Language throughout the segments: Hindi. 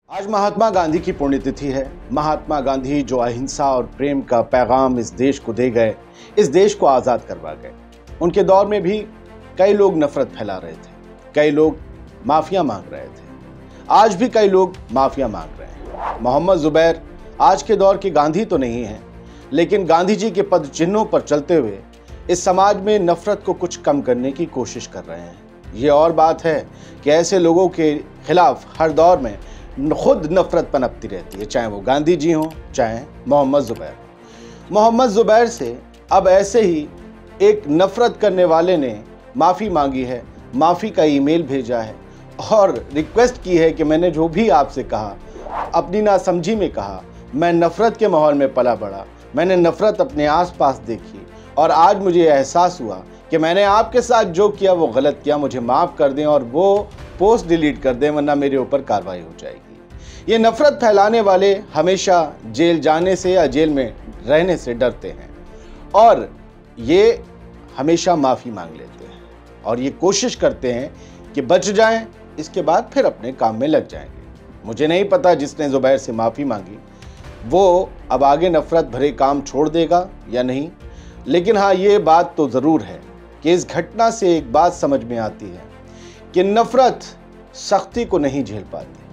आज महात्मा गांधी की पुण्यतिथि है। महात्मा गांधी जो अहिंसा और प्रेम का पैगाम इस देश को दे गए, इस देश को आज़ाद करवा गए। उनके दौर में भी कई लोग नफरत फैला रहे थे, कई लोग माफिया मांग रहे थे, आज भी कई लोग माफिया मांग रहे हैं। मोहम्मद जुबैर आज के दौर के गांधी तो नहीं हैं, लेकिन गांधी जी के पद चिन्हों पर चलते हुए इस समाज में नफरत को कुछ कम करने की कोशिश कर रहे हैं। ये और बात है कि ऐसे लोगों के खिलाफ हर दौर में खुद नफरत पनपती रहती है, चाहे वो गांधी जी हों, चाहे मोहम्मद जुबैर। मोहम्मद जुबैर से अब ऐसे ही एक नफरत करने वाले ने माफ़ी मांगी है, माफ़ी का ईमेल भेजा है और रिक्वेस्ट की है कि मैंने जो भी आपसे कहा, अपनी नासमझी में कहा, मैं नफ़रत के माहौल में पला बढ़ा, मैंने नफ़रत अपने आसपास देखी और आज मुझे एहसास हुआ कि मैंने आपके साथ जो किया वो गलत किया, मुझे माफ़ कर दें और वो पोस्ट डिलीट कर दें, वरना मेरे ऊपर कार्रवाई हो जाएगी। ये नफ़रत फैलाने वाले हमेशा जेल जाने से या जेल में रहने से डरते हैं और ये हमेशा माफ़ी मांग लेते हैं और ये कोशिश करते हैं कि बच जाएं, इसके बाद फिर अपने काम में लग जाएंगे। मुझे नहीं पता जिसने जुबैर से माफ़ी मांगी वो अब आगे नफ़रत भरे काम छोड़ देगा या नहीं, लेकिन हाँ, ये बात तो ज़रूर है कि इस घटना से एक बात समझ में आती है कि नफ़रत सख्ती को नहीं झेल पाती,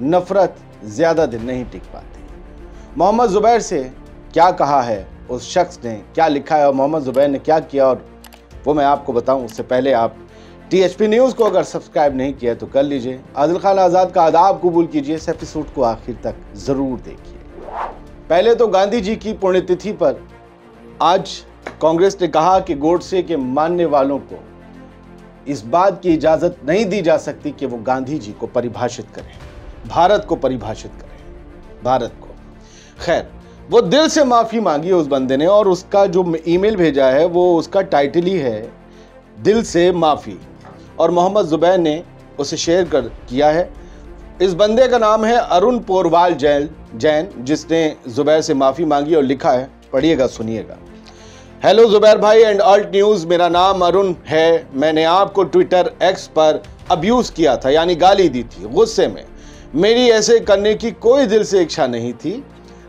नफ़रत ज़्यादा दिन नहीं टिक पाती। मोहम्मद जुबैर से क्या कहा है उस शख्स ने, क्या लिखा है और मोहम्मद जुबैर ने क्या किया, और वो मैं आपको बताऊं उससे पहले आप THP न्यूज़ को अगर सब्सक्राइब नहीं किया तो कर लीजिए। आदिल खान आज़ाद का आदाब कबूल कीजिए, इस एपिसोड को आखिर तक ज़रूर देखिए। पहले तो गांधी जी की पुण्यतिथि पर आज कांग्रेस ने कहा कि गोडसे के मानने वालों को इस बात की इजाज़त नहीं दी जा सकती कि वो गांधी जी को परिभाषित करें, भारत को परिभाषित करें, भारत को। खैर, वो दिल से माफ़ी मांगी उस बंदे ने और उसका जो ईमेल भेजा है वो उसका टाइटल ही है दिल से माफ़ी, और मोहम्मद जुबैर ने उसे शेयर किया है। इस बंदे का नाम है अरुण पोरवाल जैन, जिसने जुबैर से माफ़ी मांगी और लिखा है, पढ़िएगा, सुनिएगा। हेलो जुबैर भाई एंड अल्ट न्यूज़, मेरा नाम अरुण है। मैंने आपको ट्विटर X पर अब्यूज़ किया था, यानी गाली दी थी गुस्से में। मेरी ऐसे करने की कोई दिल से इच्छा नहीं थी।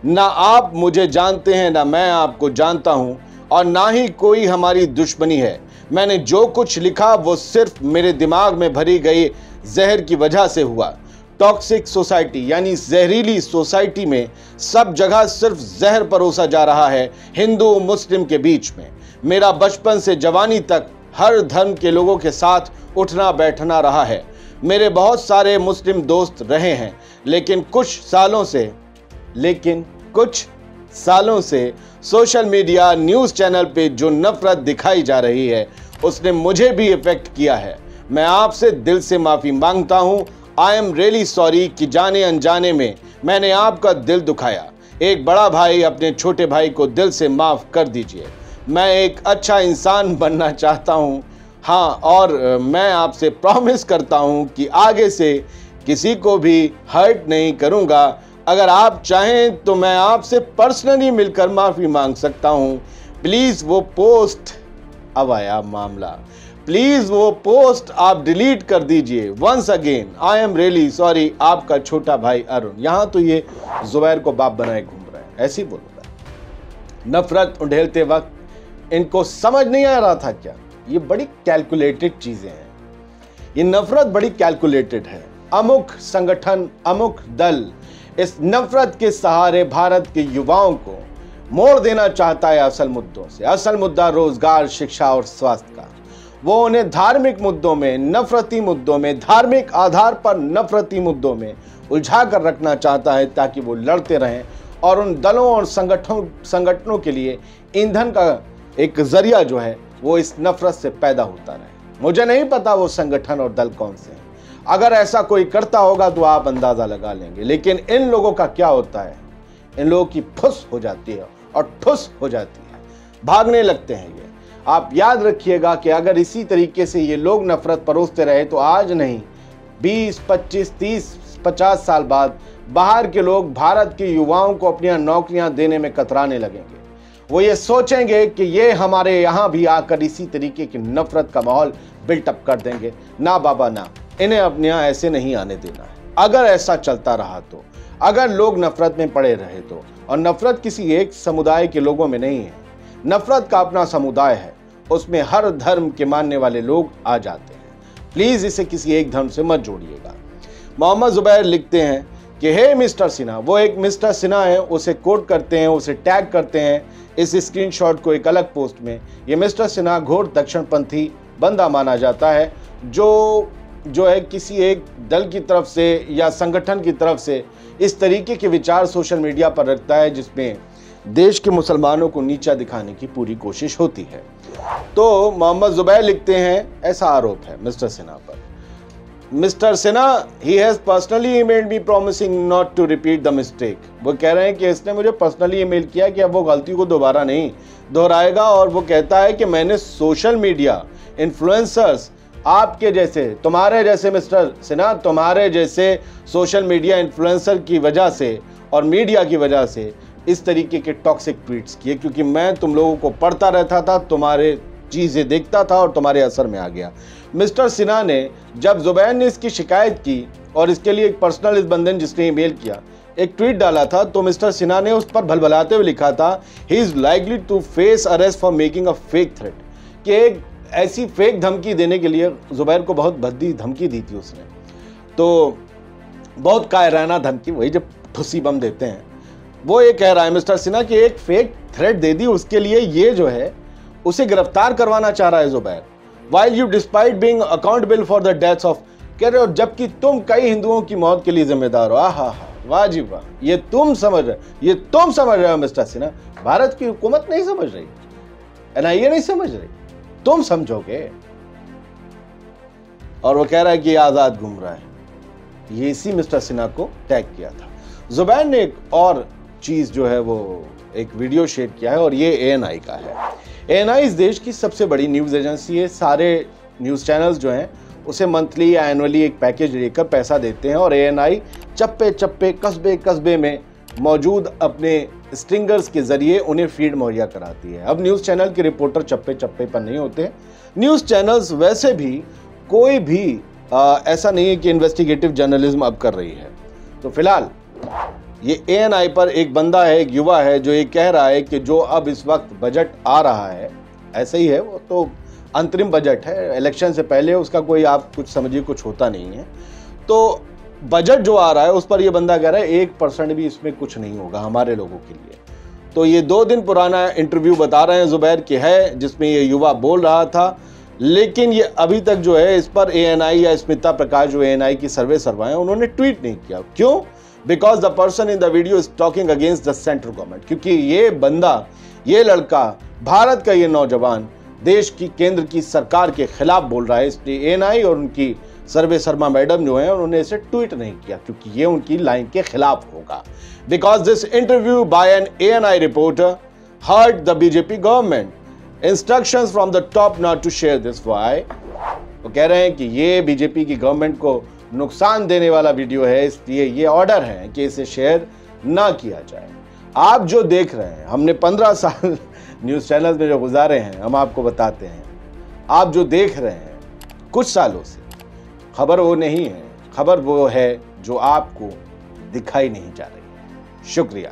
ना आप मुझे जानते हैं, ना मैं आपको जानता हूं और ना ही कोई हमारी दुश्मनी है। मैंने जो कुछ लिखा वो सिर्फ मेरे दिमाग में भरी गई जहर की वजह से हुआ। टॉक्सिक सोसाइटी यानी जहरीली सोसाइटी में सब जगह सिर्फ जहर परोसा जा रहा है हिंदू मुस्लिम के बीच में। मेरा बचपन से जवानी तक हर धर्म के लोगों के साथ उठना बैठना रहा है। मेरे बहुत सारे मुस्लिम दोस्त रहे हैं, लेकिन कुछ सालों से सोशल मीडिया न्यूज़ चैनल पे जो नफ़रत दिखाई जा रही है उसने मुझे भी इफ़ेक्ट किया है। मैं आपसे दिल से माफ़ी मांगता हूँ। आई एम रियली सॉरी कि जाने अनजाने में मैंने आपका दिल दुखाया। एक बड़ा भाई अपने छोटे भाई को दिल से माफ़ कर दीजिए। मैं एक अच्छा इंसान बनना चाहता हूँ, हाँ, और मैं आपसे प्रॉमिस करता हूँ कि आगे से किसी को भी हर्ट नहीं करूँगा। अगर आप चाहें तो मैं आपसे पर्सनली मिलकर माफ़ी मांग सकता हूँ। प्लीज़ वो पोस्ट, अब आया मामला, प्लीज़ वो पोस्ट आप डिलीट कर दीजिए। Once again I am really sorry, आपका छोटा भाई अरुण। यहाँ तो ये जुबैर को बाप बनाए घूम रहा है, ऐसे ही बोलूँगा। नफ़रत उंडेलते वक्त इनको समझ नहीं आ रहा था क्या, ये बड़ी कैलकुलेटेड चीज़ें हैं। ये नफ़रत बड़ी कैलकुलेटेड है। अमुक संगठन, अमुक दल इस नफ़रत के सहारे भारत के युवाओं को मोड़ देना चाहता है असल मुद्दों से। असल मुद्दा रोजगार, शिक्षा और स्वास्थ्य का। वो उन्हें धार्मिक मुद्दों में, नफरती मुद्दों में, धार्मिक आधार पर नफरती मुद्दों में उलझा कर रखना चाहता है ताकि वो लड़ते रहें और उन दलों और संगठनों के लिए ईंधन का एक जरिया जो है वो इस नफरत से पैदा होता रहे। मुझे नहीं पता वो संगठन और दल कौन से हैं। अगर ऐसा कोई करता होगा तो आप अंदाज़ा लगा लेंगे, लेकिन इन लोगों का क्या होता है, इन लोगों की फुस हो जाती है और ठुस हो जाती है, भागने लगते हैं ये। आप याद रखिएगा कि अगर इसी तरीके से ये लोग नफ़रत परोसते रहे तो आज नहीं 20, 25, 30, 50 साल बाद बाहर के लोग भारत के युवाओं को अपनी नौकरियां देने में कतराने लगेंगे। वो ये सोचेंगे कि ये हमारे यहाँ भी आकर इसी तरीके की नफ़रत का माहौल बिल्टअप कर देंगे। ना बाबा ना, इन्हें अपने यहाँ ऐसे नहीं आने देना है। अगर ऐसा चलता रहा तो, अगर लोग नफरत में पड़े रहे तो, और नफरत किसी एक समुदाय के लोगों में नहीं है, नफरत का अपना समुदाय है, उसमें हर धर्म के मानने वाले लोग आ जाते हैं। प्लीज इसे किसी एक धर्म से मत जोड़िएगा। मोहम्मद जुबैर लिखते हैं कि हे मिस्टर सिन्हा, वो एक मिस्टर सिन्हा है, उसे कोट करते हैं, उसे टैग करते हैं इस स्क्रीनशॉट को एक अलग पोस्ट में। ये मिस्टर सिन्हा घोर दक्षिणपंथी बंदा माना जाता है, जो है किसी एक दल की तरफ से या संगठन की तरफ से इस तरीके के विचार सोशल मीडिया पर रखता है जिसमें देश के मुसलमानों को नीचा दिखाने की पूरी कोशिश होती है। तो मोहम्मद जुबैर लिखते हैं, ऐसा आरोप है मिस्टर सिन्हा पर। Mister Sinha, he has personally emailed me promising not to repeat the mistake। वो कह रहे हैं कि इसने मुझे पर्सनली ईमेल किया कि अब वो गलती को दोबारा नहीं दोहराएगा, और वो कहता है कि मैंने सोशल मीडिया इन्फ्लुएंसर्स, आपके जैसे, तुम्हारे जैसे मिस्टर सिन्हा, तुम्हारे जैसे सोशल मीडिया इन्फ्लुएंसर की वजह से और मीडिया की वजह से इस तरीके के टॉक्सिक ट्वीट्स किए, क्योंकि मैं तुम लोगों को पढ़ता रहता था, तुम्हारे चीज़ें देखता था और तुम्हारे असर में आ गया। मिस्टर सिन्हा ने, जब जुबैर ने इसकी शिकायत की और इसके लिए एक पर्सनल इस बंदे ने जिसने ईमेल किया एक ट्वीट डाला था, तो मिस्टर सिन्हा ने उस पर भलभलाते हुए लिखा था, he is likely to face arrest for making a fake threat, कि एक ऐसी फेक धमकी देने के लिए जुबैर को बहुत भद्दी धमकी दी थी उसने। तो बहुत कायराना धमकी, वही जब ठुस्सी बम देते हैं, वो ये कह रहा है मिस्टर सिन्हा कि एक फेक थ्रेट दे दी, उसके लिए ये जो है उसे गिरफ्तार करवाना चाह रहा है Zubair. While you despite being accountable for the deaths of, कह रहे हो जबकि तुम कई हिंदुओं की मौत के लिए जिम्मेदार हो। आहा, वाह जी वाह, ये तुम समझ रहे हो मिस्टर सिन्हा। भारत की हुकूमत नहीं समझ रही, NIA नहीं समझ रही, तुम समझोगे। और वो कह रहा है कि आजाद घूम रहा है। ये इसी मिस्टर सिन्हा को टैग किया था। जुबैर ने एक और चीज जो है वो एक वीडियो शेयर किया है, और ये ANI का है। ANI इस देश की सबसे बड़ी न्यूज़ एजेंसी है। सारे न्यूज़ चैनल्स जो हैं उसे मंथली या एनुअली एक पैकेज लेकर पैसा देते हैं, और ANI चप्पे चप्पे, कस्बे कस्बे में मौजूद अपने स्ट्रिंगर्स के ज़रिए उन्हें फीड मुहैया कराती है। अब न्यूज़ चैनल के रिपोर्टर चप्पे चप्पे पर नहीं होते। न्यूज़ चैनल्स वैसे भी कोई भी ऐसा नहीं है कि इन्वेस्टिगेटिव जर्नलिज्म अब कर रही है। तो फिलहाल ये ANI पर एक बंदा है, एक युवा है, जो ये कह रहा है कि जो अब इस वक्त बजट आ रहा है, ऐसे ही है, वो तो अंतरिम बजट है, इलेक्शन से पहले उसका कोई आप कुछ समझिए कुछ होता नहीं है। तो बजट जो आ रहा है उस पर ये बंदा कह रहा है 1% भी इसमें कुछ नहीं होगा हमारे लोगों के लिए। तो ये 2 दिन पुराना इंटरव्यू बता रहे हैं जुबैर की है, जिसमें ये युवा बोल रहा था, लेकिन ये अभी तक जो है इस पर ANI या स्मिता प्रकाश जो ANI की सर्वा है उन्होंने ट्वीट नहीं किया। क्यों? Because the person in the video is talking against the central government, क्योंकि ये बंदा, ये लड़का, भारत का ये नौजवान देश की केंद्र की सरकार के खिलाफ बोल रहा है। इसलिए ANI और उनकी सर्वे शर्मा मैडम जो है उन्होंने इसे ट्वीट नहीं किया, क्योंकि ये उनकी लाइन के खिलाफ होगा। Because this interview by an ANI reporter hurt the BJP government instructions from the top not to share this. Why? वो कह रहे हैं कि ये BJP की गवर्नमेंट को नुकसान देने वाला वीडियो है, इसलिए ये ऑर्डर है कि इसे शेयर ना किया जाए। आप जो देख रहे हैं, हमने 15 साल न्यूज़ चैनल्स में जो गुजारे हैं, हम आपको बताते हैं। आप जो देख रहे हैं कुछ सालों से, खबर वो नहीं है, खबर वो है जो आपको दिखाई नहीं जा रही है। शुक्रिया।